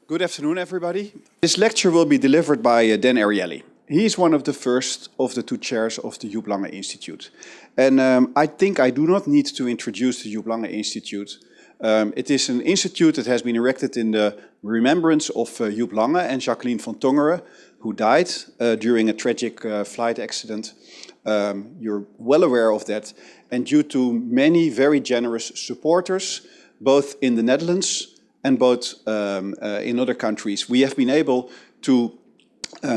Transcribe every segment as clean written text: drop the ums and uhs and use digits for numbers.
Good afternoon, everybody. This lecture will be delivered by Dan Ariely. He's one of the first of the two chairs of the Joep Lange Institute. And I think I do not need to introduce the Joep Lange Institute. It is an institute that has been erected in the remembrance of Joep Lange and Jacqueline van Tongeren, who died during a tragic flight accident. You're well aware of that. And due to many very generous supporters, both in the Netherlands and both in other countries, we have been able to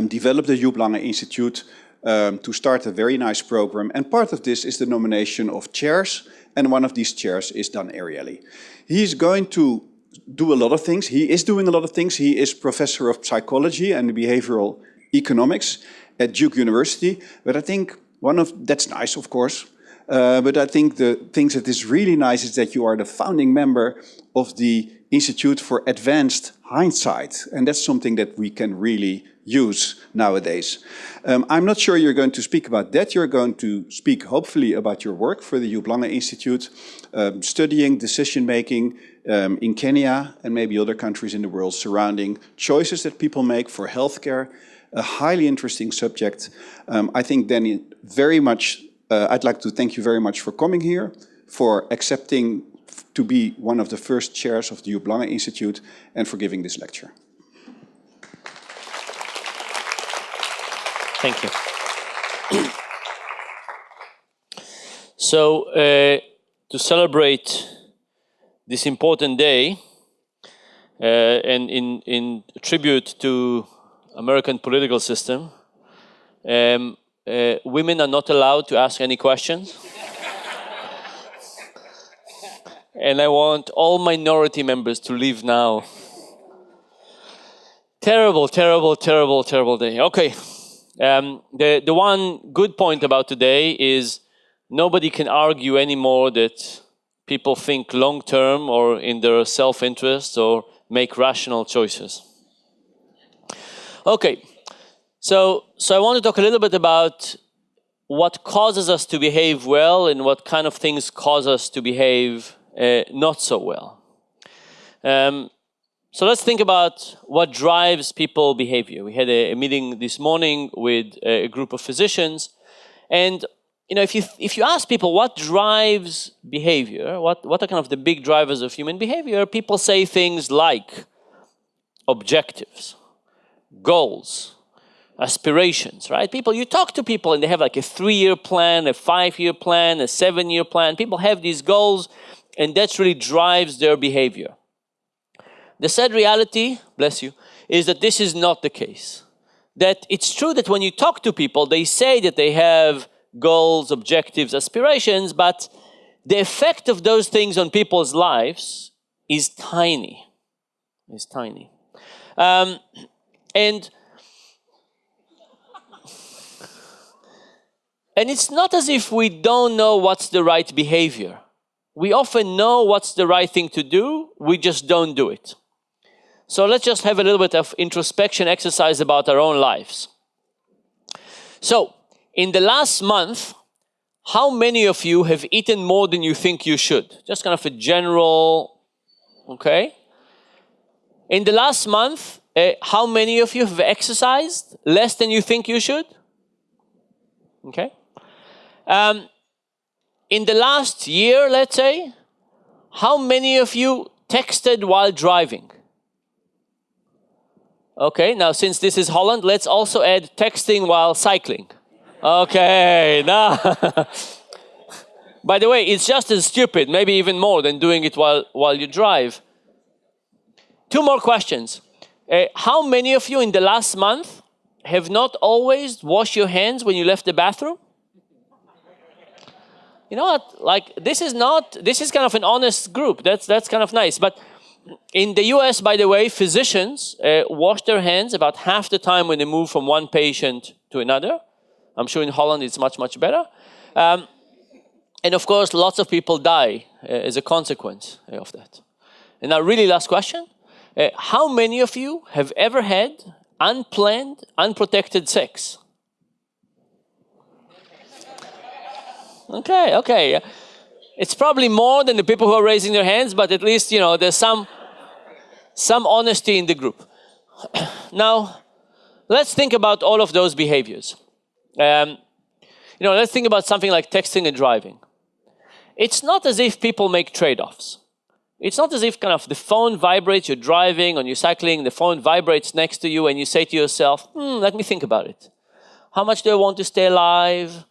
develop the Joep Lange Institute to start a very nice program. And part of this is the nomination of chairs, and one of these chairs is Dan Ariely. He's going to do a lot of things. He is doing a lot of things. He is professor of psychology and behavioral economics at Duke University. But I think that's nice, of course. But I think the things that is really nice is that you are the founding member of the Institute for Advanced Hindsight. And that's something that we can really use nowadays. I'm not sure you're going to speak about that. You're going to speak, hopefully, about your work for the Joep Lange Institute, studying decision-making in Kenya and maybe other countries in the world surrounding choices that people make for healthcare. A highly interesting subject. I think, Danny, very much, I'd like to thank you very much for coming here, for accepting to be one of the first chairs of the Joep Lange Institute, and for giving this lecture. Thank you. So, to celebrate this important day, and in tribute to American political system, women are not allowed to ask any questions. And I want all minority members to leave now. Terrible, terrible, terrible, terrible day. Okay. The one good point about today is nobody can argue anymore that people think long-term or in their self-interest or make rational choices. Okay. So I want to talk a little bit about what causes us to behave well and what kind of things cause us to behave not so well. So let's think about what drives people behavior. We had a meeting this morning with a group of physicians, and if you ask people what drives behavior, what are kind of the big drivers of human behavior, people say things like objectives, goals, aspirations, right? You talk to people and they have like a 3-year plan, a 5-year plan, a 7-year plan. People have these goals, and that really drives their behavior. The sad reality, bless you, is that this is not the case. That it's true that when you talk to people, they say that they have goals, objectives, aspirations, but the effect of those things on people's lives is tiny. It's tiny. And it's not as if we don't know what's the right behavior. We often know what's the right thing to do, we just don't do it. So let's just have a little bit of introspection exercise about our own lives. So, in the last month, how many of you have eaten more than you think you should? Just kind of a general, okay? In the last month, how many of you have exercised less than you think you should? Okay. In the last year, let's say, how many of you texted while driving? Okay, now since this is Holland, let's also add texting while cycling. Okay, now. By the way, it's just as stupid, maybe even more than doing it while you drive. 2 more questions. How many of you in the last month have not always washed your hands when you left the bathroom? You know what, like this is kind of an honest group. That's kind of nice. But in the US, by the way, physicians wash their hands about half the time when they move from one patient to another. I'm sure in Holland it's much, much better. And of course, lots of people die as a consequence of that. And now really last question. How many of you have ever had unplanned, unprotected sex? Okay. It's probably more than the people who are raising their hands, but at least, there's some some honesty in the group. Now, let's think about all of those behaviors. Let's think about something like texting and driving. It's not as if people make trade-offs. It's not as if kind of the phone vibrates, you're driving or you're cycling, the phone vibrates next to you and you say to yourself, let me think about it. How much do I want to stay alive?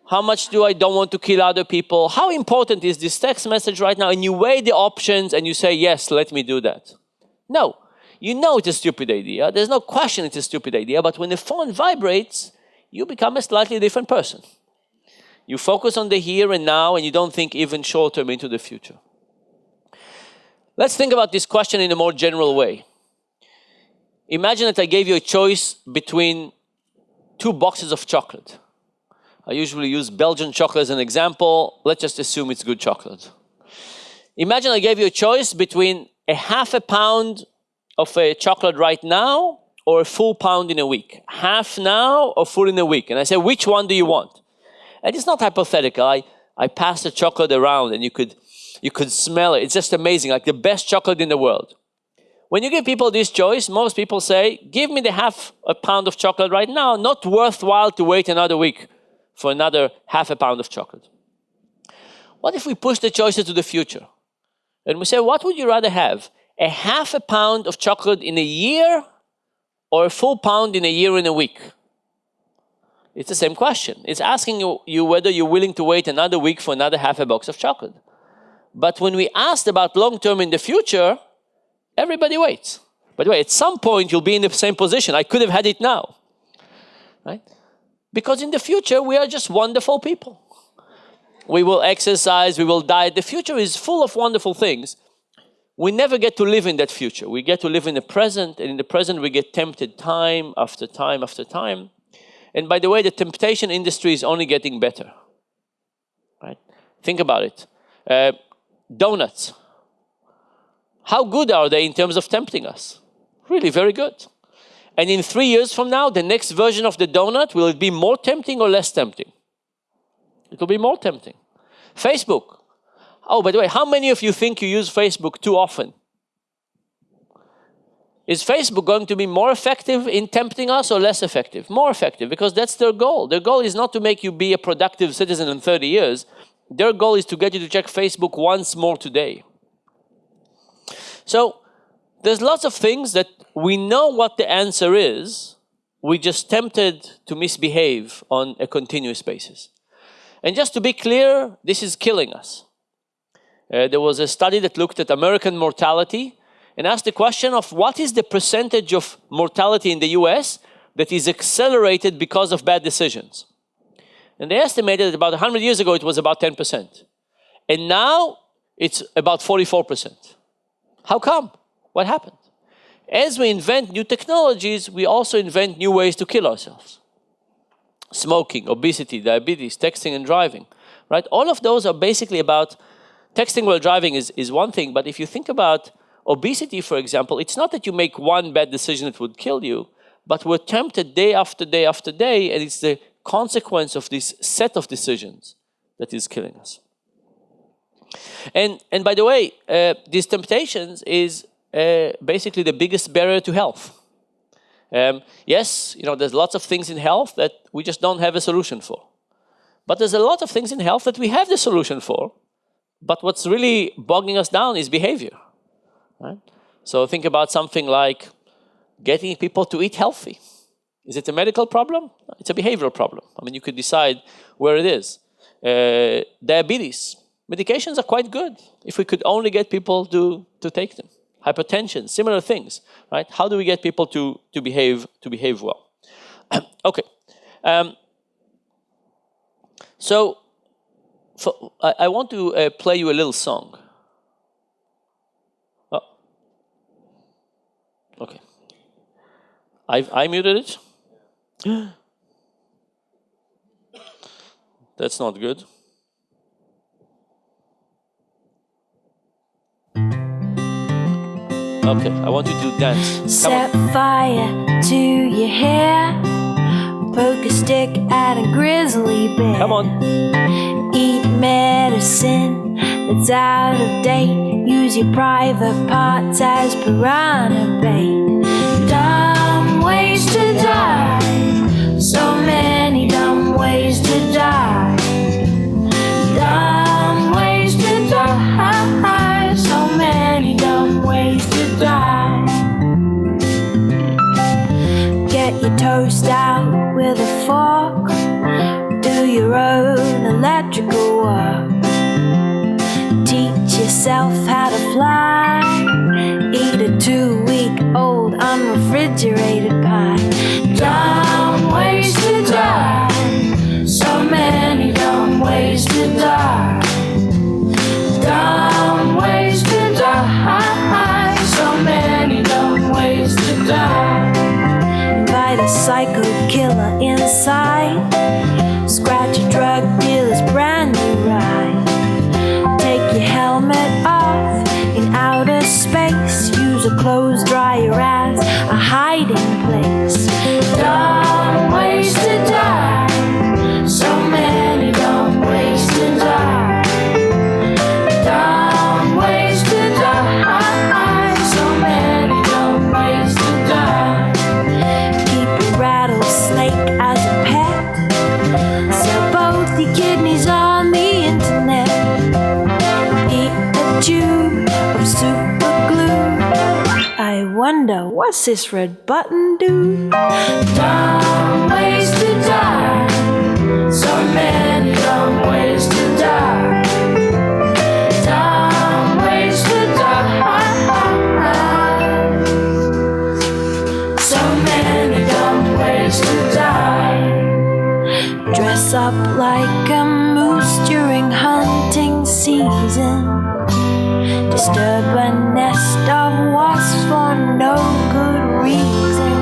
How much do I don't want to kill other people? How important is this text message right now? And you weigh the options and you say, yes, let me do that. No, you know it's a stupid idea. There's no question it's a stupid idea. But when the phone vibrates, you become a slightly different person. You focus on the here and now, and you don't think even short-term into the future. Let's think about this question in a more general way. Imagine that I gave you a choice between 2 boxes of chocolate. I usually use Belgian chocolate as an example. Let's just assume it's good chocolate. Imagine I gave you a choice between a half a pound of a chocolate right now or a full pound in a week. Half now or full in a week. And I say, which one do you want? And it's not hypothetical. I pass the chocolate around and you could smell it. It's just amazing, like the best chocolate in the world. When you give people this choice, most people say, give me the half a pound of chocolate right now, not worthwhile to wait another week for another half a pound of chocolate. What if we push the choices to the future? And we say, what would you rather have? A half a pound of chocolate in a year or a full pound in a year and a week? It's the same question. It's asking you whether you're willing to wait another week for another half a box of chocolate. But when we asked about long-term in the future, everybody waits. By the way, at some point, you'll be in the same position. I could have had it now. Right? Because in the future, we are just wonderful people. We will exercise, we will diet. The future is full of wonderful things. We never get to live in that future. We get to live in the present, and in the present, we get tempted time after time after time. And by the way, the temptation industry is only getting better. Right? Think about it. Donuts. How good are they in terms of tempting us? Really very good. And in 3 years from now, the next version of the donut, will it be more tempting or less tempting? It will be more tempting. Facebook. Oh, by the way, how many of you think you use Facebook too often? Is Facebook going to be more effective in tempting us or less effective? More effective, because that's their goal. Their goal is not to make you be a productive citizen in 30 years. Their goal is to get you to check Facebook once more today. So there's lots of things that we know what the answer is. We just tempted to misbehave on a continuous basis. And just to be clear, this is killing us. There was a study that looked at American mortality and asked the question of what is the percentage of mortality in the US that is accelerated because of bad decisions. And they estimated that about 100 years ago it was about 10%. And now it's about 44%. How come? What happened? As we invent new technologies, we also invent new ways to kill ourselves. Smoking, obesity, diabetes, texting and driving, right? All of those are basically about, texting while driving is one thing, but if you think about obesity, for example, it's not that you make one bad decision that would kill you, but we're tempted day after day after day, and it's the consequence of this set of decisions that is killing us. And by the way, these temptations is basically the biggest barrier to health. Yes, there's lots of things in health that we just don't have a solution for. But there's a lot of things in health that we have the solution for, but what's really bogging us down is behavior. Right? So think about something like getting people to eat healthy. Is it a medical problem? It's a behavioral problem. I mean, you could decide where it is. Diabetes. Medications are quite good if we could only get people to take them. Hypertension, similar things, right? How do we get people to behave well? Okay. So I want to play you a little song. Oh. Okay. I muted it. That's not good. Okay, I want you to dance. Set fire to your hair, poke a stick at a grizzly bear. Come on. Eat medicine that's out of date. Use your private parts as piranha bait. Dumb ways to die. So many dumb ways to die. Dumb ways to die. So many dumb ways to die. Get your toast out with a fork. Do your own electrical work. Teach yourself how to fly. Eat a 2-week-old unrefrigerated pie. Dumb ways to die. So many dumb ways to die. Dumb ways to die. So many dumb ways to die. Invite a psycho killer inside. Scratch a drug dealer's brand new ride. Take your helmet off in outer space. Use a clothes dryer as a hiding place. Dumb ways to die. So many dumb ways to die. Dumb ways to die. So many dumb ways to die. Keep a rattlesnake as a pet. Sell both your kidneys on the internet. Eat a tube of super glue. I wonder, what's this red button do? Dumb ways to die. So many dumb ways to die. Dumb ways to die. So many dumb ways to die. Dress up like a moose during hunting season. Disturb a nest of wasps for no good reason.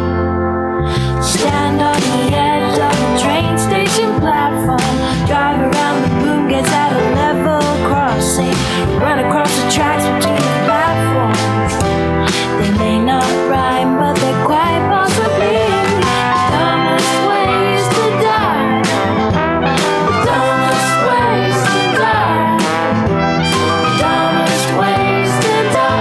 Stand on the edge of a train station platform. Drive around the boom gates at a level crossing. Run across the tracks between the platforms. They may not rhyme, but they're quite possibly the dumbest ways to die. The dumbest ways to die. The dumbest ways to die.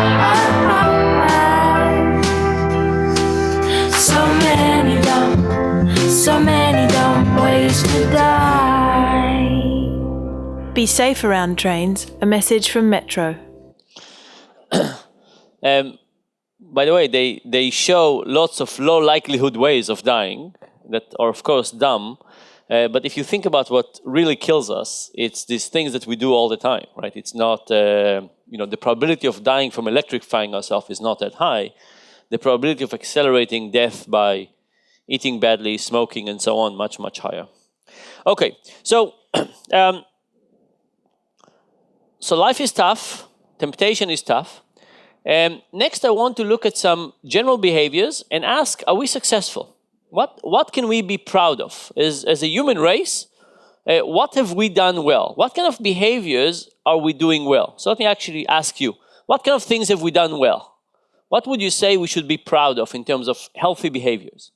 So many dumb ways to die. Be safe around trains. A message from Metro. By the way, they show lots of low likelihood ways of dying that are, of course, dumb. But if you think about what really kills us, it's these things that we do all the time, right? It's not, the probability of dying from electrifying ourselves is not that high. The probability of accelerating death by eating badly, smoking, and so on, much, much higher. Okay, so so life is tough, temptation is tough. Next, I want to look at some general behaviors and ask, are we successful? What can we be proud of? As a human race, what have we done well? What kind of behaviors are we doing well? So let me actually ask you, what kind of things have we done well? What would you say we should be proud of in terms of healthy behaviors?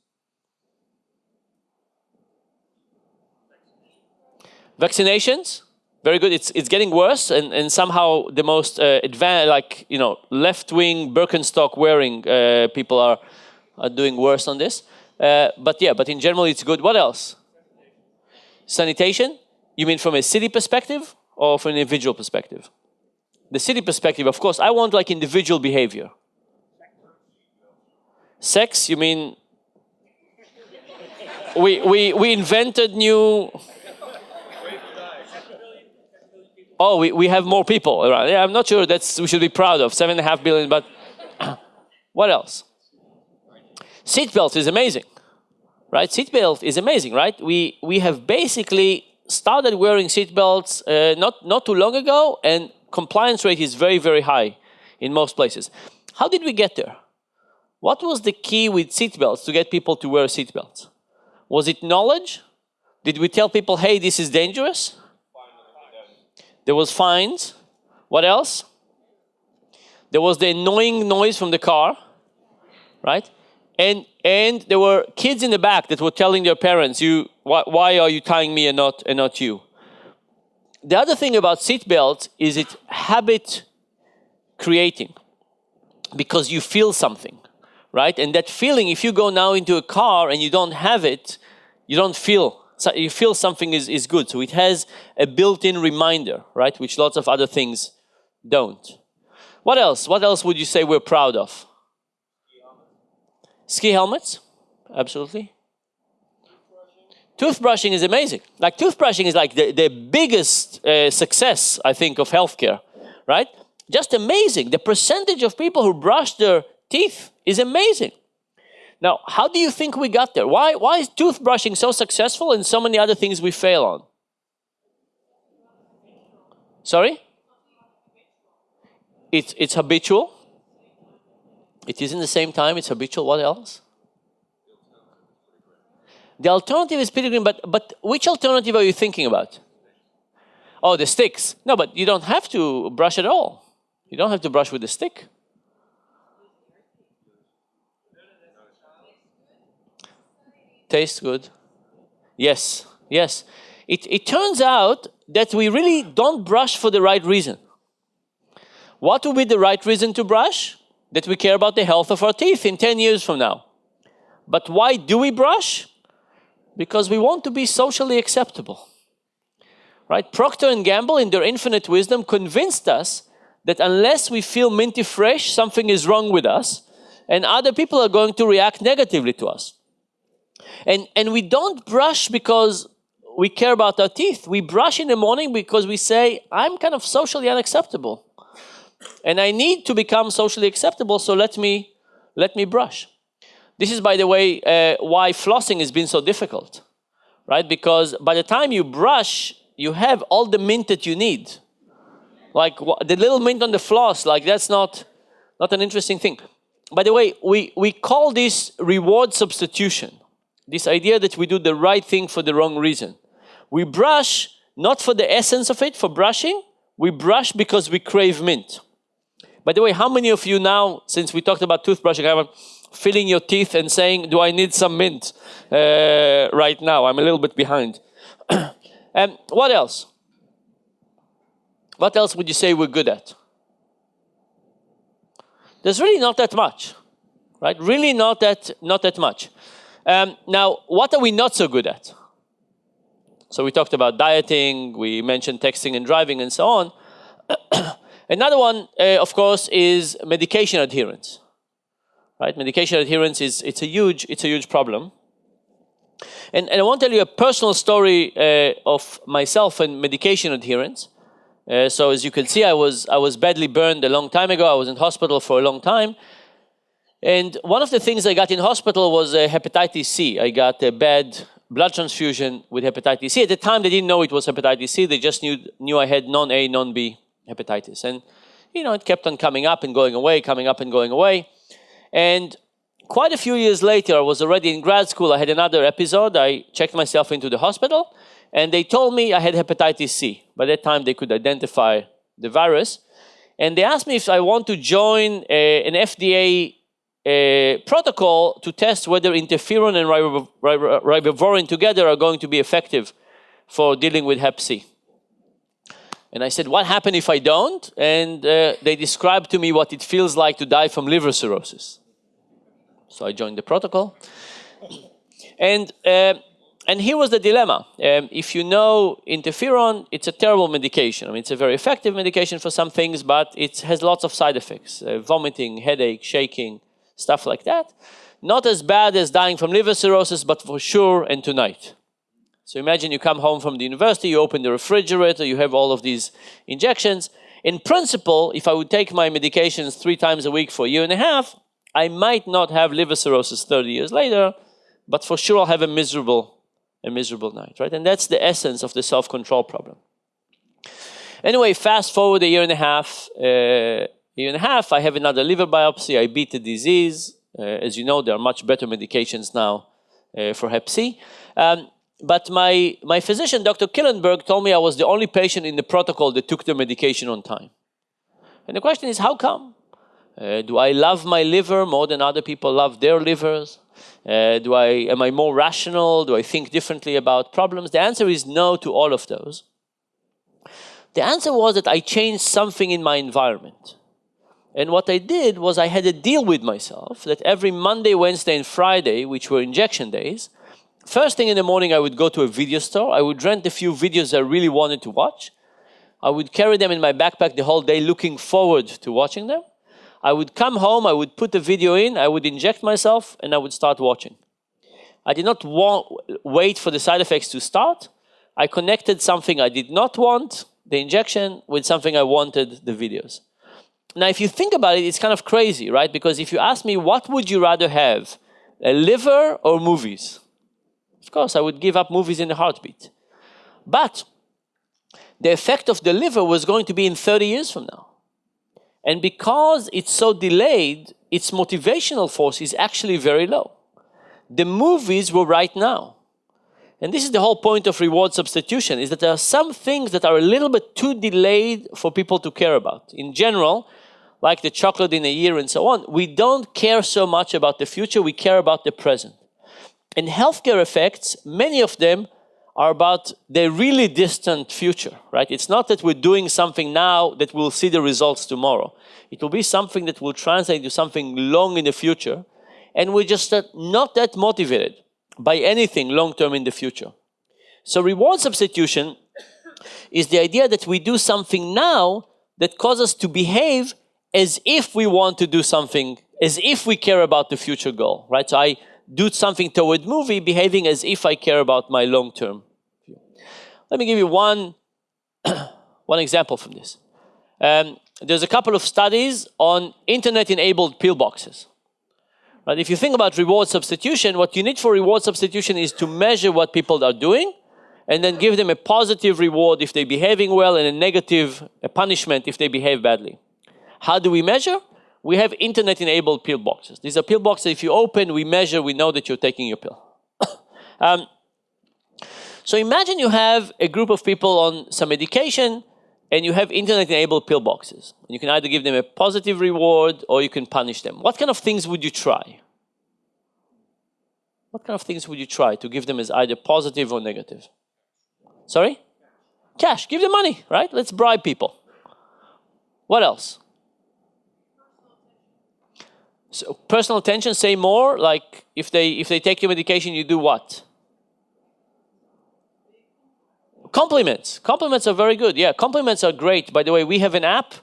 Vaccinations, very good. It's getting worse, and somehow the most advanced, left-wing Birkenstock wearing people are doing worse on this. But in general, it's good. What else? Sanitation. You mean from a city perspective or from an individual perspective? The city perspective, of course. I want like individual behavior. Sex. You mean we invented new. Oh, we have more people around. Yeah, I'm not sure we should be proud of 7.5 billion, but what else? Seatbelt is amazing, right? Seatbelt is amazing, right? We have basically started wearing seatbelts not too long ago, and compliance rate is very, very high in most places. How did we get there? What was the key with seatbelts to get people to wear seatbelts? Was it knowledge? Did we tell people, hey, this is dangerous? There was fines. What else? There was the annoying noise from the car, right? And there were kids in the back that were telling their parents, why are you tying me and not you? the other thing about seatbelt is it habit creating, because you feel something, right? And that feeling, if you go now into a car and you don't have it, you don't feel, so you feel something is good. So it has a built-in reminder, right? Which lots of other things don't. What else? What else would you say we're proud of? Ski helmets, absolutely. Toothbrushing is amazing. Like toothbrushing is like the biggest success, I think, of healthcare, right? Just amazing. The percentage of people who brush their teeth is amazing. Now, how do you think we got there? Why is toothbrushing so successful and so many other things we fail on? Sorry? It's habitual. It is in the same time, it's habitual. What else? The alternative is pretty green, but which alternative are you thinking about? Oh, the sticks. No, but you don't have to brush at all. You don't have to brush with the stick. Tastes good. Yes, yes. It turns out that we really don't brush for the right reason. What would be the right reason to brush? That we care about the health of our teeth in 10 years from now. But why do we brush? Because we want to be socially acceptable. Right? Procter & Gamble, in their infinite wisdom, convinced us that unless we feel minty fresh, something is wrong with us, and other people are going to react negatively to us. And we don't brush because we care about our teeth. We brush in the morning because we say, I'm kind of socially unacceptable. And I need to become socially acceptable, so let me brush. This is, by the way, why flossing has been so difficult, right? Because by the time you brush, you have all the mint that you need. Like the little mint on the floss, like that's not an interesting thing. By the way, we call this reward substitution. This idea that we do the right thing for the wrong reason. We brush not for the essence of it, for brushing. We brush because we crave mint. By the way, how many of you now, since we talked about toothbrushing, are filling your teeth and saying, do I need some mint right now? I'm a little bit behind. And what else? What else would you say we're good at? There's really not that much, right? Really not that much. Now, what are we not so good at? So we talked about dieting, we mentioned texting and driving and so on. Another one, of course, is medication adherence. Right? Medication adherence it's a huge problem. And I want to tell you a personal story of myself and medication adherence. So as you can see, I was badly burned a long time ago. I was in hospital for a long time. And one of the things I got in hospital was hepatitis C. I got a bad blood transfusion with hepatitis C. At the time, they didn't know it was hepatitis C. They just knew I had non-A, non-B hepatitis. And, you know, it kept on coming up and going away, coming up and going away. And quite a few years later, I was already in grad school. I had another episode. I checked myself into the hospital, and they told me I had hepatitis C. By that time, they could identify the virus. And they asked me if I want to join an FDA protocol to test whether interferon and ribavirin together are going to be effective for dealing with hep C. And I said, what happens if I don't? And they described to me what it feels like to die from liver cirrhosis. So I joined the protocol. And here was the dilemma. If you know interferon, it's a terrible medication. I mean, it's a very effective medication for some things, but it has lots of side effects. Vomiting, headache, shaking, stuff like that. Not as bad as dying from liver cirrhosis, but for sure, and tonight. So imagine you come home from the university, you open the refrigerator, you have all of these injections. In principle, if I would take my medications 3 times a week for a year and a half, I might not have liver cirrhosis 30 years later, but for sure I'll have a miserable night, right? And that's the essence of the self-control problem. Anyway, fast forward a year and a half, I have another liver biopsy, I beat the disease. As you know, there are much better medications now for hep C. But my physician, Dr. Killenberg, told me I was the only patient in the protocol that took the medication on time. And the question is, how come? Do I love my liver more than other people love their livers? Am I more rational? Do I think differently about problems? The answer is no to all of those. The answer was that I changed something in my environment. And what I did was I had a deal with myself that every Monday, Wednesday, and Friday, which were injection days, first thing in the morning I would go to a video store. I would rent a few videos I really wanted to watch. I would carry them in my backpack the whole day looking forward to watching them. I would come home, I would put the video in, I would inject myself, and I would start watching. I did not wait for the side effects to start. I connected something I did not want, the injection, with something I wanted, the videos. Now, if you think about it, it's kind of crazy, right? Because if you ask me, what would you rather have, a liver or movies? Of course, I would give up movies in a heartbeat. But the effect of the liver was going to be in 30 years from now. And because it's so delayed, its motivational force is actually very low. The movies were right now. And this is the whole point of reward substitution, is that there are some things that are a little bit too delayed for people to care about. In general, like the chocolate in a year and so on, we don't care so much about the future, we care about the present. And healthcare effects, many of them are about the really distant future, right? It's not that we're doing something now that we'll see the results tomorrow. It will be something that will translate to something long in the future, and we're just not that motivated by anything long-term in the future. So reward substitution is the idea that we do something now that causes us to behave as if we want to do something, as if we care about the future goal, right? So I do something toward movie, behaving as if I care about my long-term view. Let me give you one example from this. There's a couple of studies on internet-enabled pillboxes. Right? If you think about reward substitution, what you need for reward substitution is to measure what people are doing and then give them a positive reward if they're behaving well and a negative punishment if they behave badly. How do we measure? We have internet-enabled pillboxes. These are pillboxes. If you open, we measure, we know that you're taking your pill. So imagine you have a group of people on some medication and you have internet-enabled pillboxes. You can either give them a positive reward or you can punish them. What kind of things would you try? What kind of things would you try to give them as either positive or negative? Sorry? Cash. Give them money, right? Let's bribe people. What else? So personal attention, say more, like if they take your medication, you do what? Compliments. Compliments are very good. Yeah, compliments are great. By the way, we have an app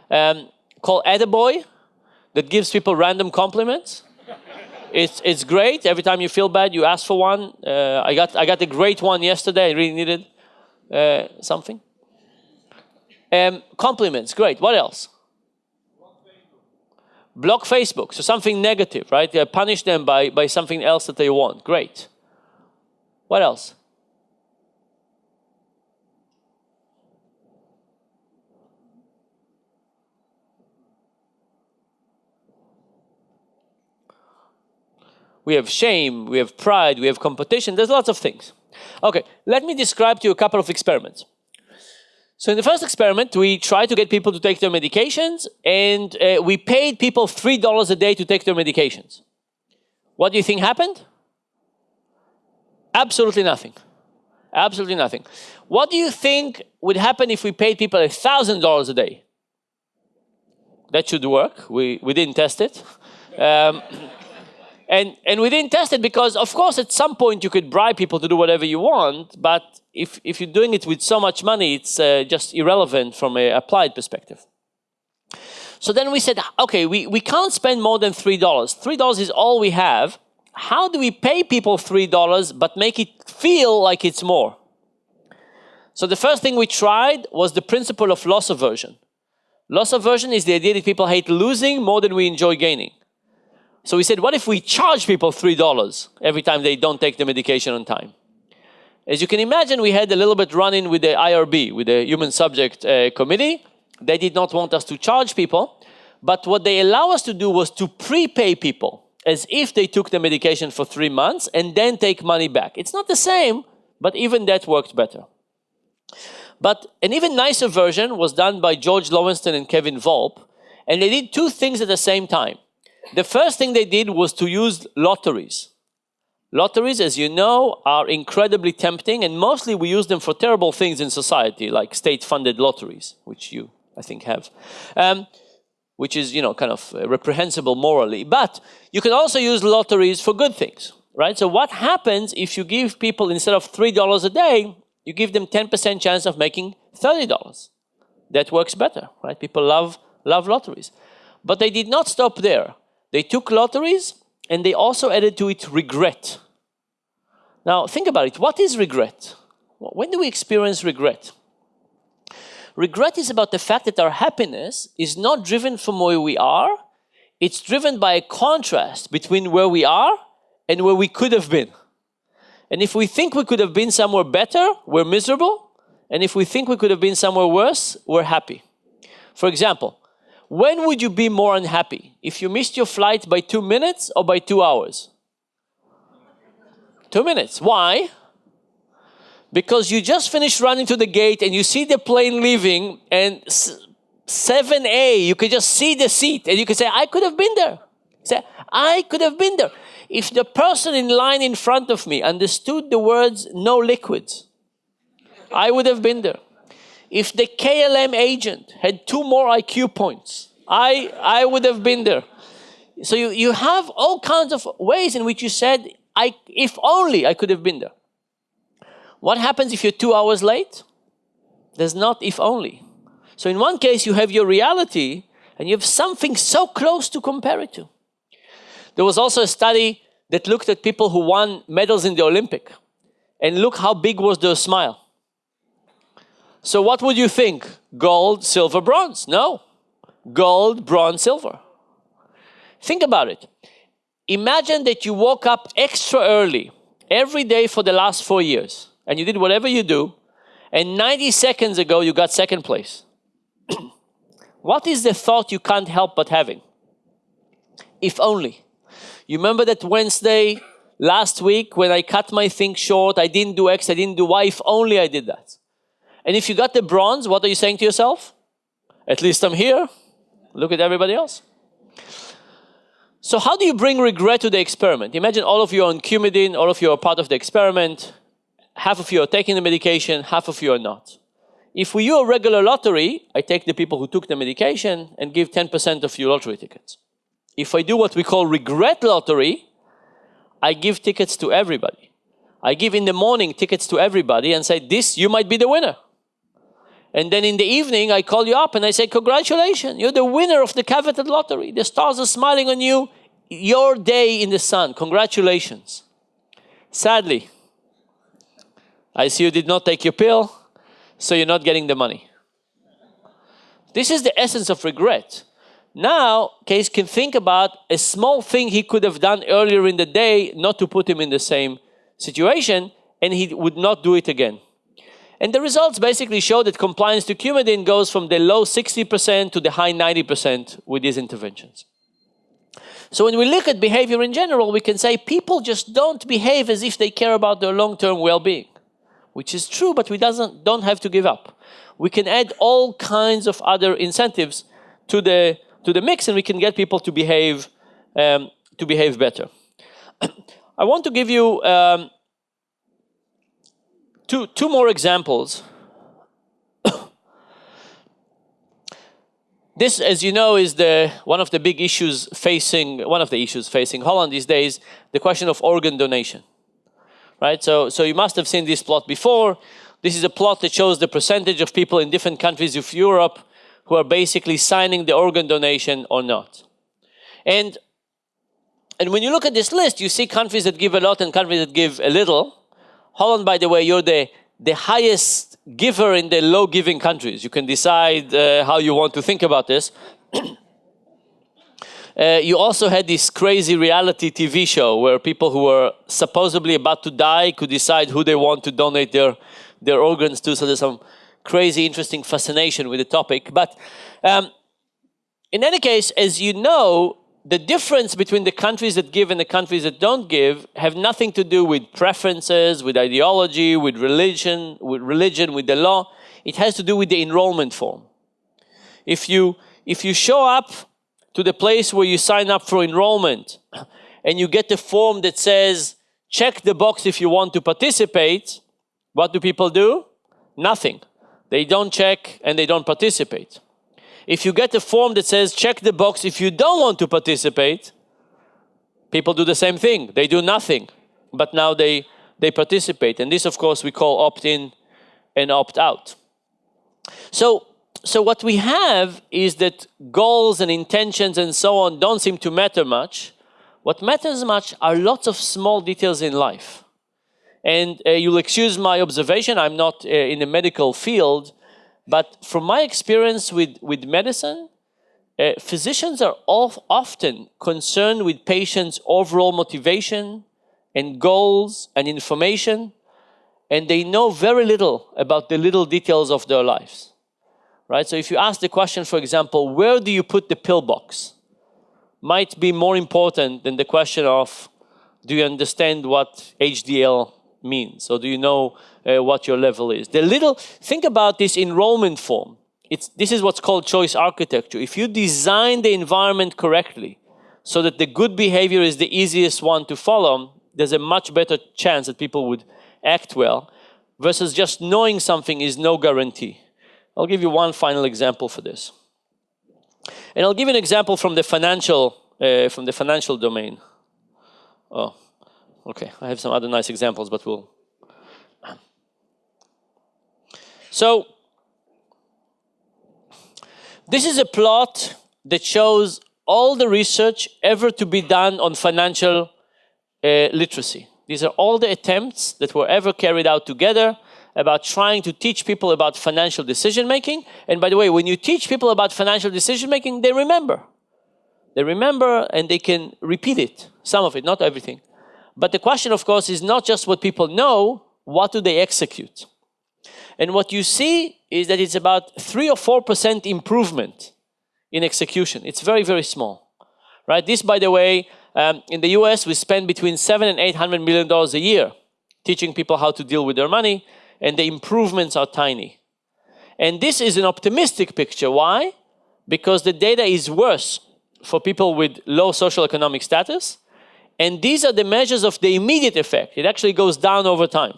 called Attaboy that gives people random compliments. It's great. Every time you feel bad, you ask for one. I got a great one yesterday. I really needed something. Compliments, great. What else? Block Facebook, so something negative, right? Punish them by something else that they want. Great. What else? We have shame, we have pride, we have competition. There's lots of things. Okay, let me describe to you a couple of experiments. So in the first experiment, we tried to get people to take their medications, and we paid people $3 a day to take their medications. What do you think happened? Absolutely nothing. Absolutely nothing. What do you think would happen if we paid people $1,000 a day? That should work. We didn't test it. And we didn't test it because, of course, at some point you could bribe people to do whatever you want, but if you're doing it with so much money, it's just irrelevant from an applied perspective. So then we said, okay, we can't spend more than $3. $3 is all we have. How do we pay people $3 but make it feel like it's more? So the first thing we tried was the principle of loss aversion. Loss aversion is the idea that people hate losing more than we enjoy gaining. So we said, what if we charge people $3 every time they don't take the medication on time? As you can imagine, we had a little bit run-in with the IRB, with the Human Subject Committee. They did not want us to charge people, but what they allow us to do was to prepay people as if they took the medication for 3 months and then take money back. It's not the same, but even that worked better. But an even nicer version was done by George Lowenstein and Kevin Volpe, and they did two things at the same time. The first thing they did was to use lotteries. Lotteries, as you know, are incredibly tempting, and mostly we use them for terrible things in society, like state-funded lotteries, which you, I think, have, which is, you know, kind of reprehensible morally. But you can also use lotteries for good things, right? So what happens if you give people, instead of $3 a day, you give them 10% chance of making $30? That works better, right? People love lotteries. But they did not stop there. They took lotteries, and they also added to it regret. Now, think about it. What is regret? When do we experience regret? Regret is about the fact that our happiness is not driven from where we are. It's driven by a contrast between where we are and where we could have been. And if we think we could have been somewhere better, we're miserable. And if we think we could have been somewhere worse, we're happy. For example, when would you be more unhappy? If you missed your flight by 2 minutes or by 2 hours? 2 minutes. Why? Because you just finished running to the gate and you see the plane leaving, and 7A, you could just see the seat and you could say, I could have been there. Say, I could have been there. If the person in line in front of me understood the words no liquids, I would have been there. If the KLM agent had 2 more IQ points, I would have been there. So you have all kinds of ways in which you said, if only I could have been there. What happens if you're 2 hours late? There's not if only. So in one case, you have your reality, and you have something so close to compare it to. There was also a study that looked at people who won medals in the Olympic, and look how big was their smile. So what would you think? Gold, silver, bronze? No. Gold, bronze, silver. Think about it. Imagine that you woke up extra early every day for the last 4 years, and you did whatever you do, and 90 seconds ago you got second place. What is the thought you can't help but having? If only. You remember that Wednesday last week when I cut my thing short, I didn't do X, I didn't do Y, if only I did that. And if you got the bronze, what are you saying to yourself? At least I'm here. Look at everybody else. So how do you bring regret to the experiment? Imagine all of you are on Coumadin, all of you are part of the experiment. Half of you are taking the medication, half of you are not. If we do a regular lottery, I take the people who took the medication and give 10% of your lottery tickets. If I do what we call regret lottery, I give tickets to everybody. I give in the morning tickets to everybody and say, you might be the winner. And then in the evening, I call you up and I say, congratulations, you're the winner of the coveted lottery. The stars are smiling on you. Your day in the sun. Congratulations. Sadly, I see you did not take your pill, so you're not getting the money. This is the essence of regret. Now, Case can think about a small thing he could have done earlier in the day, not to put him in the same situation, and he would not do it again. And the results basically show that compliance to Coumadin goes from the low 60% to the high 90% with these interventions. So when we look at behavior in general, we can say people just don't behave as if they care about their long-term well-being, which is true, but we don't have to give up. We can add all kinds of other incentives to the mix, and we can get people to behave better. I want to give you two more examples. This, as you know, is one of the issues facing Holland these days, the question of organ donation. Right? So you must have seen this plot before. This is a plot that shows the percentage of people in different countries of Europe who are basically signing the organ donation or not. And when you look at this list, you see countries that give a lot and countries that give a little. Holland, by the way, you're the highest giver in the low-giving countries. You can decide how you want to think about this. You also had this crazy reality TV show where people who were supposedly about to die could decide who they want to donate their organs to. So there's some crazy, interesting fascination with the topic. But in any case, as you know, the difference between the countries that give and the countries that don't give have nothing to do with preferences, with ideology, with religion, with the law. It has to do with the enrollment form. If you show up to the place where you sign up for enrollment and you get the form that says check the box if you want to participate, what do people do? Nothing. They don't check and they don't participate. If you get a form that says check the box if you don't want to participate, people do the same thing. They do nothing, but now they participate. And this, of course, we call opt-in and opt-out. So what we have is that goals and intentions and so on don't seem to matter much. What matters much are lots of small details in life. And you'll excuse my observation, I'm not in the medical field, but from my experience with medicine, physicians are often concerned with patients' overall motivation and goals and information, and they know very little about the little details of their lives. Right? So if you ask the question, for example, where do you put the pill box? Might be more important than the question of, do you understand what HDL means? Or do you know what your level is? Think about this enrollment form. This is what's called choice architecture. If you design the environment correctly so that the good behavior is the easiest one to follow, there's a much better chance that people would act well, versus just knowing something is no guarantee. I'll give you one final example for this. And I'll give you an example from the financial domain. Oh, okay. I have some other nice examples, but we'll. So, this is a plot that shows all the research ever to be done on financial literacy. These are all the attempts that were ever carried out together about trying to teach people about financial decision-making. And by the way, when you teach people about financial decision-making, they remember. They remember and they can repeat it, some of it, not everything. But the question, of course, is not just what people know, what do they execute? And what you see is that it's about 3 or 4% improvement in execution. It's very, very small. Right? This, by the way, in the US, we spend between $700 and $800 million a year teaching people how to deal with their money, and the improvements are tiny. And this is an optimistic picture. Why? Because the data is worse for people with low socioeconomic status, and these are the measures of the immediate effect. It actually goes down over time.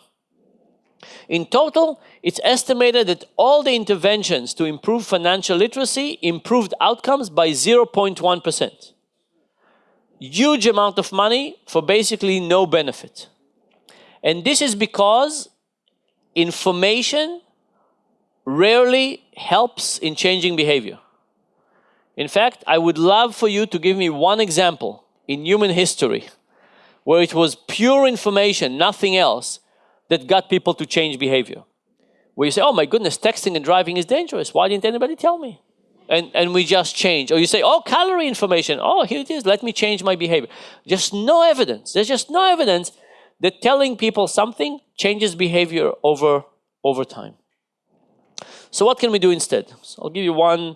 In total, it's estimated that all the interventions to improve financial literacy improved outcomes by 0.1%. Huge amount of money for basically no benefit. And this is because information rarely helps in changing behavior. In fact, I would love for you to give me one example in human history where it was pure information, nothing else, that got people to change behavior. Where you say, oh my goodness, texting and driving is dangerous. Why didn't anybody tell me? And we just change. Or you say, oh, calorie information. Oh, here it is. Let me change my behavior. Just no evidence. There's just no evidence that telling people something changes behavior over time. So what can we do instead? So I'll give you one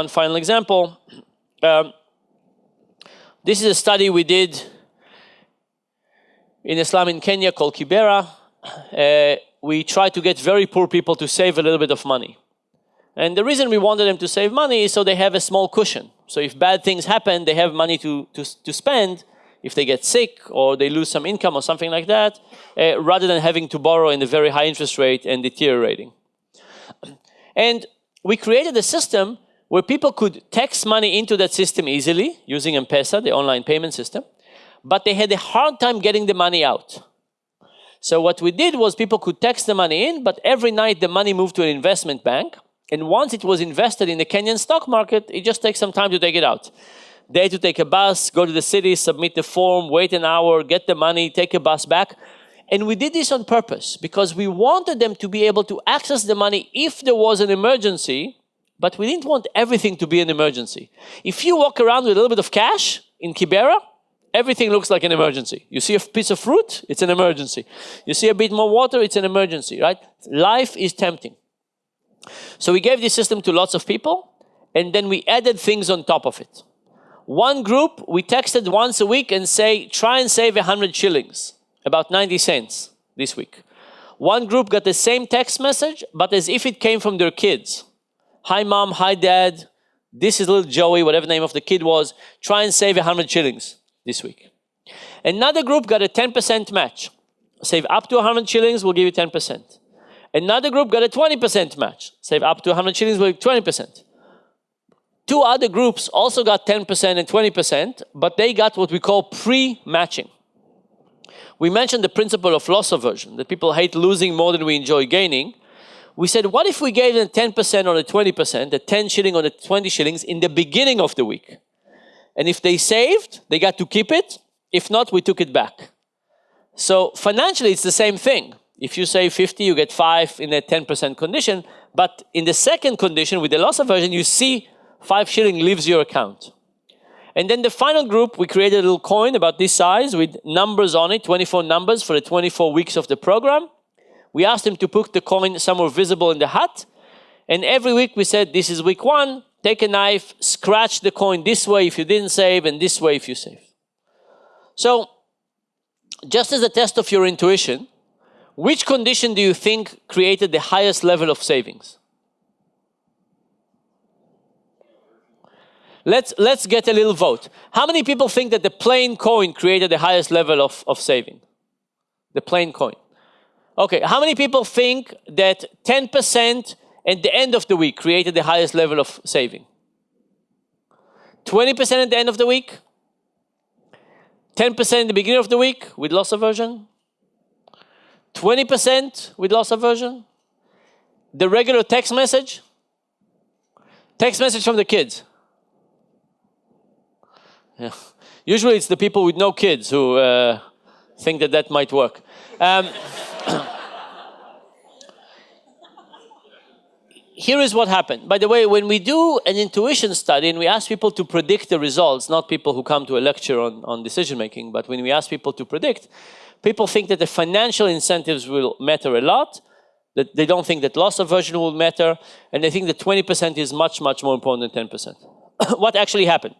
final example. This is a study we did in Islam in Kenya called Kibera. We tried to get very poor people to save a little bit of money. And the reason we wanted them to save money is so they have a small cushion. So if bad things happen, they have money to spend if they get sick or they lose some income or something like that, rather than having to borrow in a very high interest rate and deteriorating. And we created a system where people could text money into that system easily using M-TIBA, the online payment system, but they had a hard time getting the money out. So what we did was people could text the money in, but every night the money moved to an investment bank. And once it was invested in the Kenyan stock market, it just takes some time to take it out. They had to take a bus, go to the city, submit the form, wait an hour, get the money, take a bus back. And we did this on purpose because we wanted them to be able to access the money if there was an emergency, but we didn't want everything to be an emergency. If you walk around with a little bit of cash in Kibera, everything looks like an emergency. You see a piece of fruit, it's an emergency. You see a bit more water, it's an emergency, right? Life is tempting. So we gave this system to lots of people, and then we added things on top of it. One group, we texted once a week and say, try and save 100 shillings, about 90 cents this week. One group got the same text message, but as if it came from their kids. Hi mom, hi dad, this is little Joey, whatever the name of the kid was, try and save 100 shillings this week. Another group got a 10% match. Save up to 100 shillings, we'll give you 10%. Another group got a 20% match. Save up to 100 shillings, we'll give you 20%. Two other groups also got 10% and 20%, but they got what we call pre-matching. We mentioned the principle of loss aversion, that people hate losing more than we enjoy gaining. We said, what if we gave them 10% or the 20%, the 10 shilling or the 20 shillings in the beginning of the week? And if they saved, they got to keep it. If not, we took it back. So financially, it's the same thing. If you save 50, you get 5 in a 10% condition. But in the second condition, with the loss aversion, you see 5 shilling leaves your account. And then the final group, we created a little coin about this size with numbers on it, 24 numbers for the 24 weeks of the program. We asked them to put the coin somewhere visible in the hat. And every week we said, this is week 1, take a knife, scratch the coin this way if you didn't save, and this way if you saved. So, just as a test of your intuition, which condition do you think created the highest level of savings? Let's get a little vote. How many people think that the plain coin created the highest level of saving? The plain coin. Okay, how many people think that 10% at the end of the week created the highest level of saving? 20% at the end of the week? 10% in the beginning of the week with loss aversion? 20% with loss aversion? The regular text message? Text message from the kids. Yeah. Usually it's the people with no kids who think that that might work. Here is what happened. By the way, when we do an intuition study and we ask people to predict the results, not people who come to a lecture on decision making, but when we ask people to predict, people think that the financial incentives will matter a lot, that they don't think that loss aversion will matter, and they think that 20% is much, much more important than 10%. What actually happened?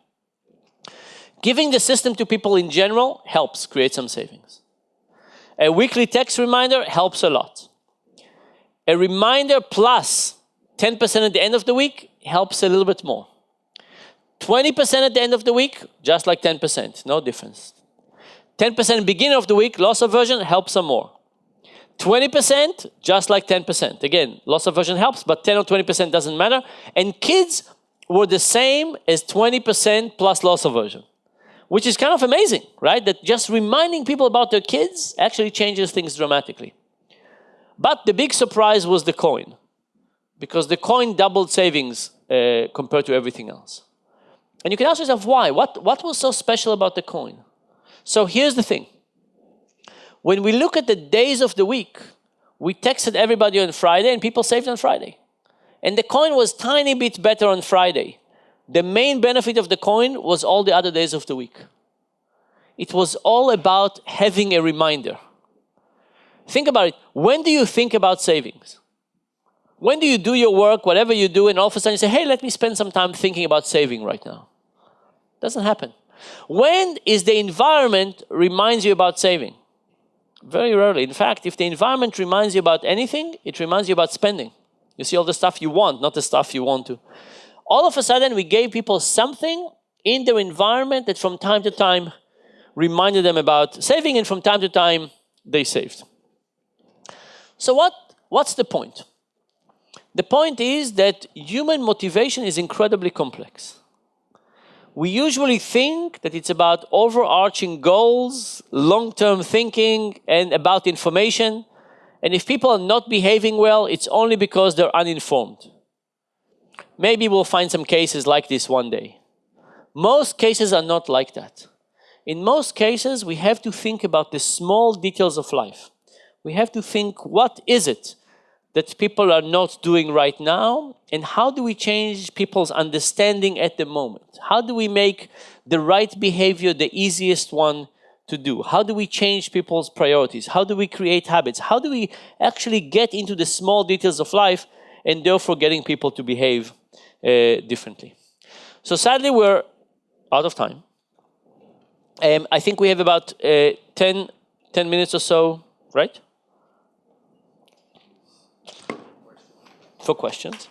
Giving the system to people in general helps create some savings. A weekly text reminder helps a lot. A reminder plus 10% at the end of the week helps a little bit more. 20% at the end of the week, just like 10%, no difference. 10% beginning of the week, loss aversion helps some more. 20%, just like 10%. Again, loss aversion helps, but 10 or 20% doesn't matter. And kids were the same as 20% plus loss aversion, which is kind of amazing, right? That just reminding people about their kids actually changes things dramatically. But the big surprise was the coin, because the coin doubled savings compared to everything else. And you can ask yourself, why? What was so special about the coin? So here's the thing. When we look at the days of the week, we texted everybody on Friday and people saved on Friday. And the coin was a tiny bit better on Friday. The main benefit of the coin was all the other days of the week. It was all about having a reminder. Think about it. When do you think about savings? When do you do your work, whatever you do, and all of a sudden you say, hey, let me spend some time thinking about saving right now? Doesn't happen. When is the environment reminds you about saving? Very rarely. In fact, if the environment reminds you about anything, it reminds you about spending. You see all the stuff you want, not the stuff you want to. All of a sudden, we gave people something in their environment that from time to time reminded them about saving, and from time to time, they saved. So what's the point? The point is that human motivation is incredibly complex. We usually think that it's about overarching goals, long-term thinking, and about information. And if people are not behaving well, it's only because they're uninformed. Maybe we'll find some cases like this one day. Most cases are not like that. In most cases, we have to think about the small details of life. We have to think, what is it that people are not doing right now, and how do we change people's understanding at the moment? How do we make the right behavior the easiest one to do? How do we change people's priorities? How do we create habits? How do we actually get into the small details of life and therefore getting people to behave differently? So sadly, we're out of time. I think we have about 10 minutes or so, right? For questions.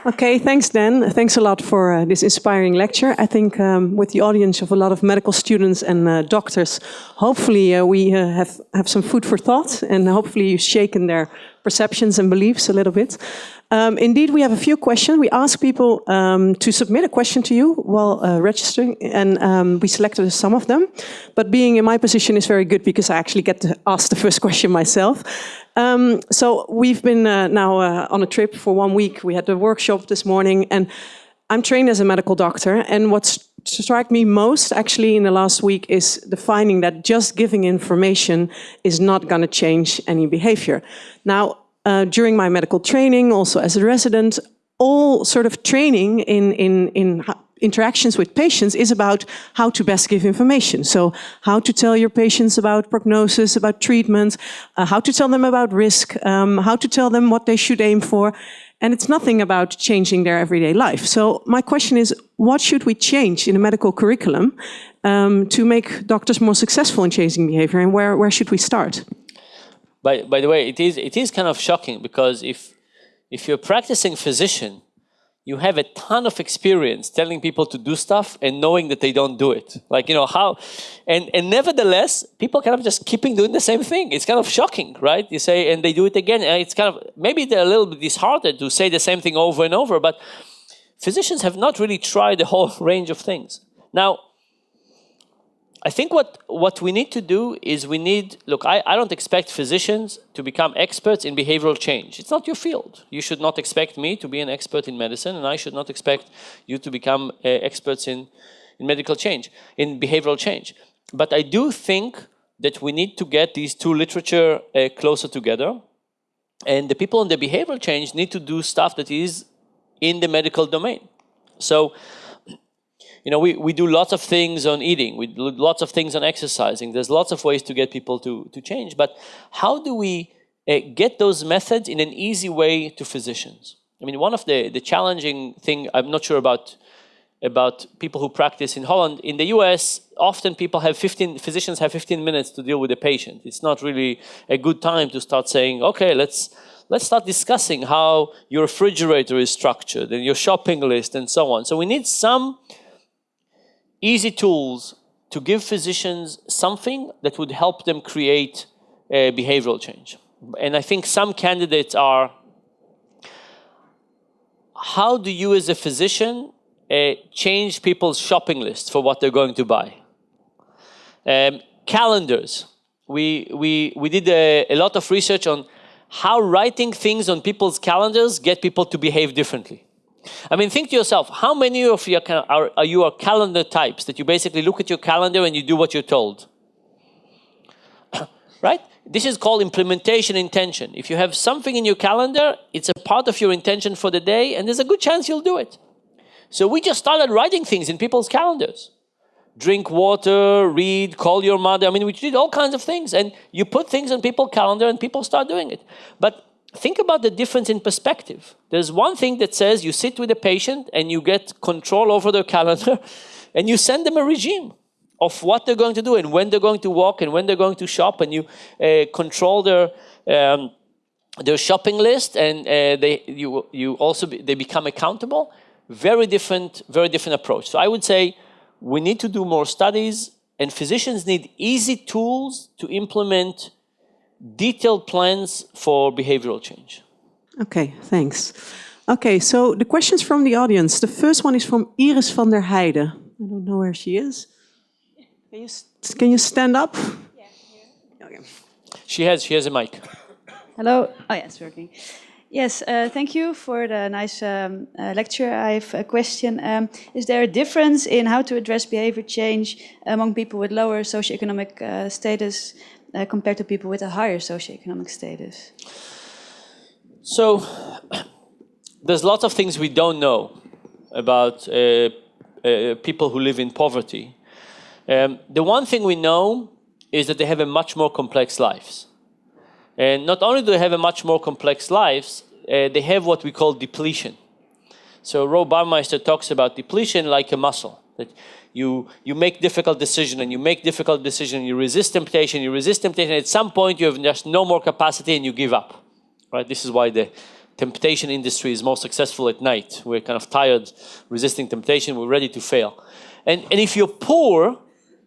Okay, thanks, Dan. Thanks a lot for this inspiring lecture. I think with the audience of a lot of medical students and doctors, hopefully we have some food for thought, and hopefully you've shaken their perceptions and beliefs a little bit. Indeed, we have a few questions. We ask people to submit a question to you while registering, and we selected some of them. But being in my position is very good because I actually get to ask the first question myself. So we've been now on a trip for 1 week. We had the workshop this morning, and I'm trained as a medical doctor. And what struck me most actually in the last week is the finding that just giving information is not going to change any behavior. Now, during my medical training, also as a resident, all sort of training in interactions with patients is about how to best give information. So how to tell your patients about prognosis, about treatment, how to tell them about risk, how to tell them what they should aim for. And it's nothing about changing their everyday life. So my question is, what should we change in the medical curriculum to make doctors more successful in changing behavior, and where should we start? By the way, it is kind of shocking, because if you're a practicing physician, you have a ton of experience telling people to do stuff and knowing that they don't do it. Like, you know, how, and nevertheless, people kind of just keeping doing the same thing. It's kind of shocking, right? You say, and they do it again. And it's kind of, maybe they're a little bit disheartened to say the same thing over and over, but physicians have not really tried the whole range of things. Now, I think what we need to do is look, I don't expect physicians to become experts in behavioral change. It's not your field. You should not expect me to be an expert in medicine, and I should not expect you to become experts in medical change, in behavioral change. But I do think that we need to get these two literature closer together, and the people in the behavioral change need to do stuff that is in the medical domain. So, you know, we do lots of things on eating. We do lots of things on exercising. There's lots of ways to get people to change. But how do we get those methods in an easy way to physicians? I mean, one of the challenging thing, I'm not sure about people who practice in Holland. In the US, often physicians have 15 minutes to deal with a patient. It's not really a good time to start saying, okay, let's start discussing how your refrigerator is structured and your shopping list and so on. So we need some easy tools to give physicians something that would help them create behavioral change. And I think some candidates are, how do you as a physician change people's shopping lists for what they're going to buy? Calendars. We did a lot of research on how writing things on people's calendars get people to behave differently. I mean, think to yourself, how many of you are calendar types that you basically look at your calendar and you do what you're told? Right? This is called implementation intention. If you have something in your calendar, it's a part of your intention for the day, and there's a good chance you'll do it. So we just started writing things in people's calendars. Drink water, read, call your mother. I mean, we did all kinds of things, and you put things on people's calendar and people start doing it. But think about the difference in perspective. There's one thing that says you sit with a patient and you get control over their calendar and you send them a regime of what they're going to do and when they're going to walk and when they're going to shop, and you control their shopping list, and they become accountable. Very different approach. So I would say we need to do more studies, and physicians need easy tools to implement detailed plans for behavioral change. Okay, thanks. Okay, so the questions from the audience. The first one is from Iris van der Heijden. I don't know where she is. Can you stand up? Yeah, here. Okay. She has a mic. Hello. Oh, yeah, it's working. Yes, thank you for the nice lecture. I have a question. Is there a difference in how to address behavior change among people with lower socioeconomic status compared to people with a higher socioeconomic status? So there's lots of things we don't know about people who live in poverty. The one thing we know is that they have a much more complex lives. And not only do they have a much more complex lives, they have what we call depletion. So Rob Baumeister talks about depletion like a muscle. That you make difficult decisions, and you make difficult decisions, you resist temptation, at some point you have just no more capacity and you give up. Right? This is why the temptation industry is most successful at night. We're kind of tired, resisting temptation, we're ready to fail. And if you're poor,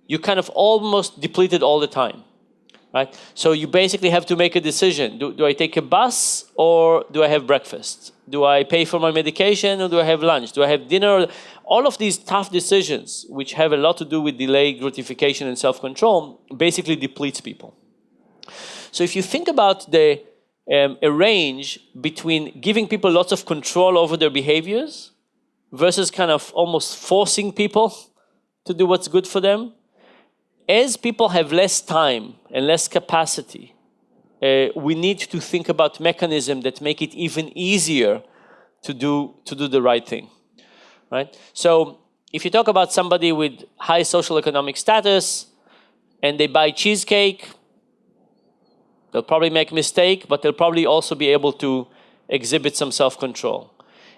you're kind of almost depleted all the time, right? So you basically have to make a decision. Do I take a bus or do I have breakfast? Do I pay for my medication or do I have lunch? Do I have dinner? All of these tough decisions, which have a lot to do with delayed gratification and self-control, basically depletes people. So if you think about a range between giving people lots of control over their behaviors versus kind of almost forcing people to do what's good for them, as people have less time and less capacity, we need to think about mechanisms that make it even easier to do the right thing, right? So if you talk about somebody with high social economic status and they buy cheesecake, they'll probably make a mistake, but they'll probably also be able to exhibit some self-control.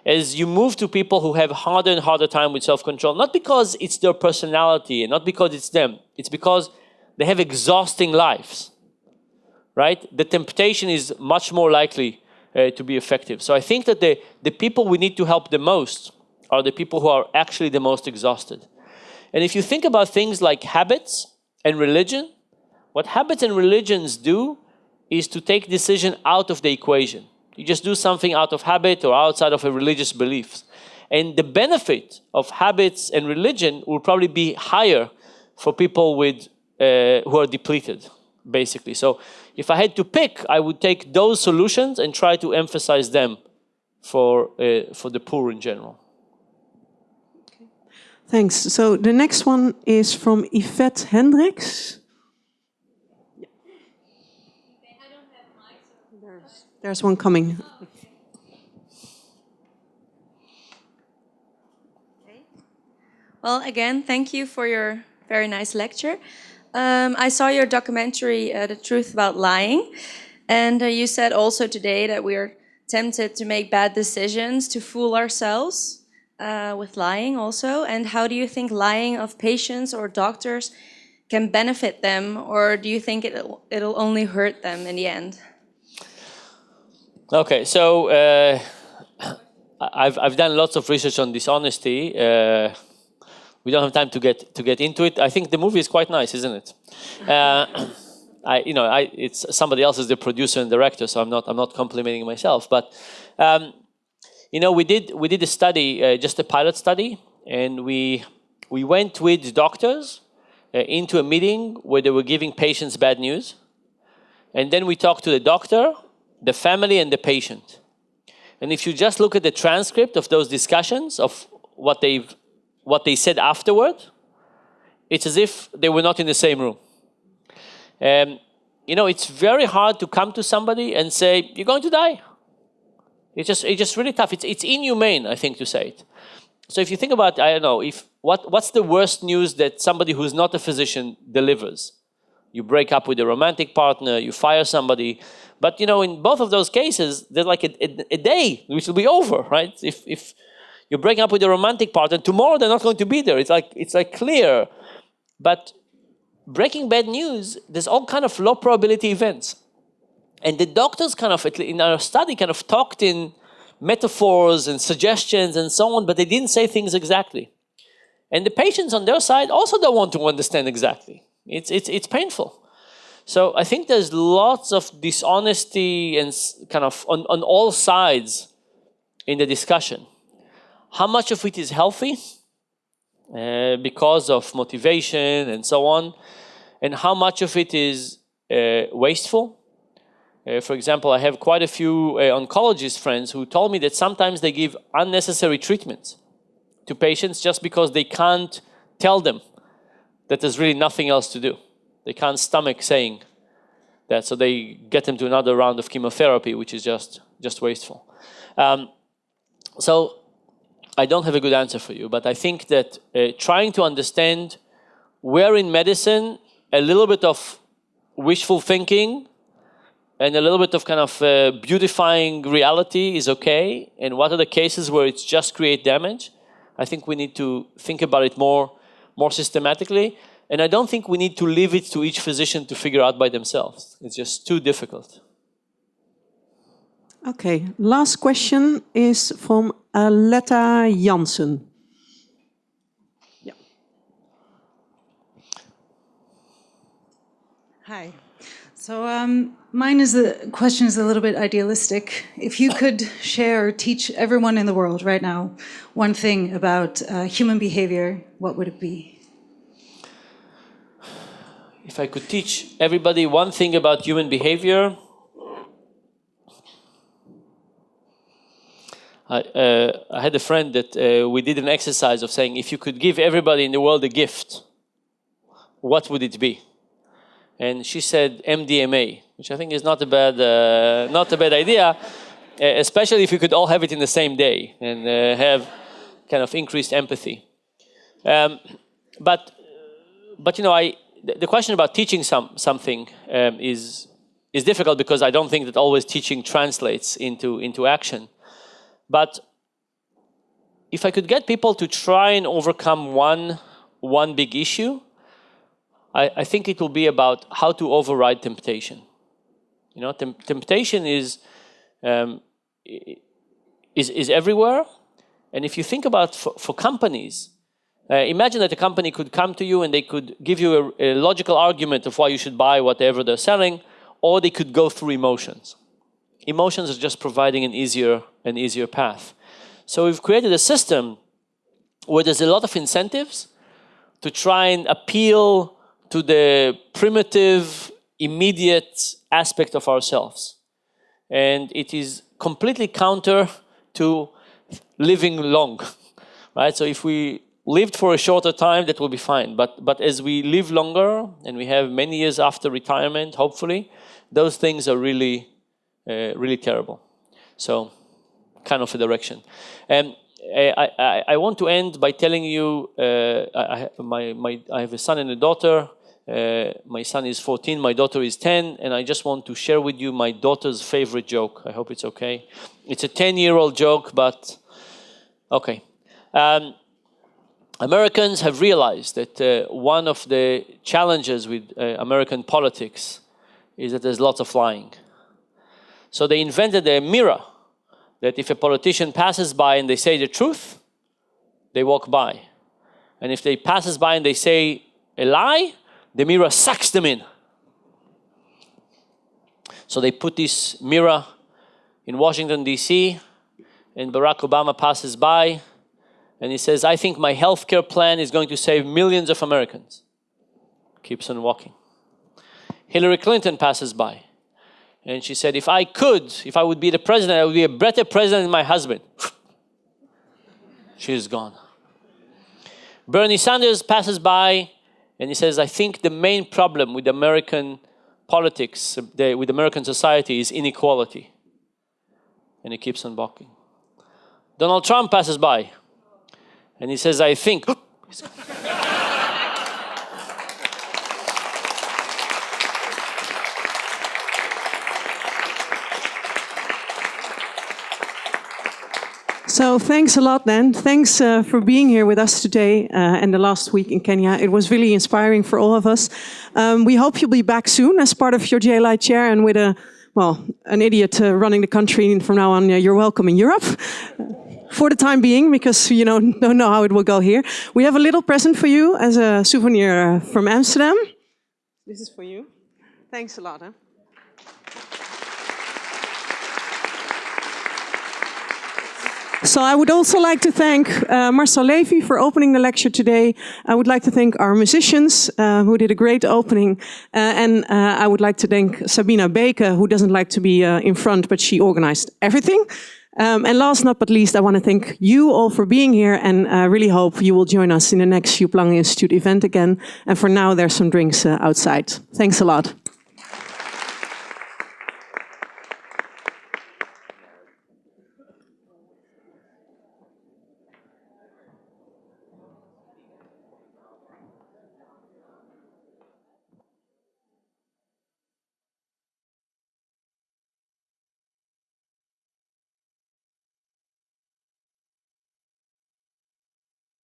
As you move to people who have harder and harder time with self-control, not because it's their personality and not because it's them, it's because they have exhausting lives, right? The temptation is much more likely to be effective. So I think that the people we need to help the most are the people who are actually the most exhausted. And if you think about things like habits and religion, what habits and religions do is to take decision out of the equation. You just do something out of habit or outside of a religious belief. And the benefit of habits and religion will probably be higher for people with, who are depleted, basically. So if I had to pick, I would take those solutions and try to emphasize them for the poor in general. Okay. Thanks. So the next one is from Yvette Hendricks. There's one coming. Well, again, thank you for your very nice lecture. I saw your documentary, The Truth About Lying, and you said also today that we are tempted to make bad decisions to fool ourselves with lying also. And how do you think lying of patients or doctors can benefit them, or do you think it'll only hurt them in the end? Okay, so I've done lots of research on dishonesty. We don't have time to get into it. I think the movie is quite nice, isn't it? It's somebody else is the producer and director, so I'm not complimenting myself. But we did a study, just a pilot study, and we went with doctors into a meeting where they were giving patients bad news, and then we talked to the doctor, the family, and the patient. And if you just look at the transcript of those discussions, of what they said afterward, it's as if they were not in the same room. It's very hard to come to somebody and say, you're going to die. It's just really tough. It's inhumane, I think, to say it. So if you think about, I don't know, what's the worst news that somebody who's not a physician delivers? You break up with a romantic partner, you fire somebody. But, in both of those cases, there's like a day which will be over, right? If you're breaking up with a romantic partner, tomorrow they're not going to be there. It's like clear. But breaking bad news, there's all kind of low probability events. And the doctors kind of, in our study, kind of talked in metaphors and suggestions and so on, but they didn't say things exactly. And the patients on their side also don't want to understand exactly. It's painful. So I think there's lots of dishonesty and kind of on all sides in the discussion. How much of it is healthy because of motivation and so on, and how much of it is wasteful? For example, I have quite a few oncologist friends who told me that sometimes they give unnecessary treatments to patients just because they can't tell them that there's really nothing else to do. They can't stomach saying that, so they get them to another round of chemotherapy, which is just wasteful. So I don't have a good answer for you, but I think that trying to understand where in medicine a little bit of wishful thinking and a little bit of kind of beautifying reality is okay, and what are the cases where it's just create damage, I think we need to think about it more systematically. And I don't think we need to leave it to each physician to figure out by themselves. It's just too difficult. Okay, last question is from Aletta Jansen. Yeah. Hi. So mine is the question is a little bit idealistic. If you could share or teach everyone in the world right now one thing about human behavior, what would it be? If I could teach everybody one thing about human behavior, I had a friend that we did an exercise of saying, if you could give everybody in the world a gift, what would it be? And she said MDMA, which I think is not a bad idea, especially if you could all have it in the same day and have kind of increased empathy. But you know, the question about teaching something is difficult, because I don't think that always teaching translates into action. But if I could get people to try and overcome one big issue, I think it will be about how to override temptation. You know, temptation is everywhere, and if you think about for companies, imagine that a company could come to you and they could give you a logical argument of why you should buy whatever they're selling, or they could go through emotions. Emotions are just providing an easier path. So we've created a system where there's a lot of incentives to try and appeal to the primitive, immediate aspect of ourselves. And it is completely counter to living long, right? So if we lived for a shorter time, that will be fine. But as we live longer, and we have many years after retirement, hopefully, those things are really terrible. So, kind of a direction. And I want to end by telling you, I have a son and a daughter. My son is 14, my daughter is 10, and I just want to share with you my daughter's favorite joke. I hope it's okay. It's a 10-year-old joke, but okay. Americans have realized that one of the challenges with American politics is that there's lots of lying. So they invented a mirror that if a politician passes by and they say the truth, they walk by. And if they passes by and they say a lie, the mirror sucks them in. So they put this mirror in Washington, D.C., and Barack Obama passes by, and he says, I think my healthcare plan is going to save millions of Americans. Keeps on walking. Hillary Clinton passes by, and she said, if I would be the president, I would be a better president than my husband. She's gone. Bernie Sanders passes by, and he says, I think the main problem with American politics, with American society, is inequality. And he keeps on walking. Donald Trump passes by, and he says, I think. So thanks a lot, Dan. Thanks for being here with us today and the last week in Kenya. It was really inspiring for all of us. We hope you'll be back soon as part of your JLI chair, and with an idiot running the country. And from now on, you're welcome in Europe. For the time being, because you don't know how it will go here. We have a little present for you as a souvenir from Amsterdam. This is for you. Thanks a lot. Huh? So I would also like to thank Marcel Levy for opening the lecture today. I would like to thank our musicians who did a great opening. And I would like to thank Sabina Beke, who doesn't like to be in front, but she organized everything. And last but not least, I want to thank you all for being here, and really hope you will join us in the next Joep Lange Institute event again. And for now, there's some drinks outside. Thanks a lot.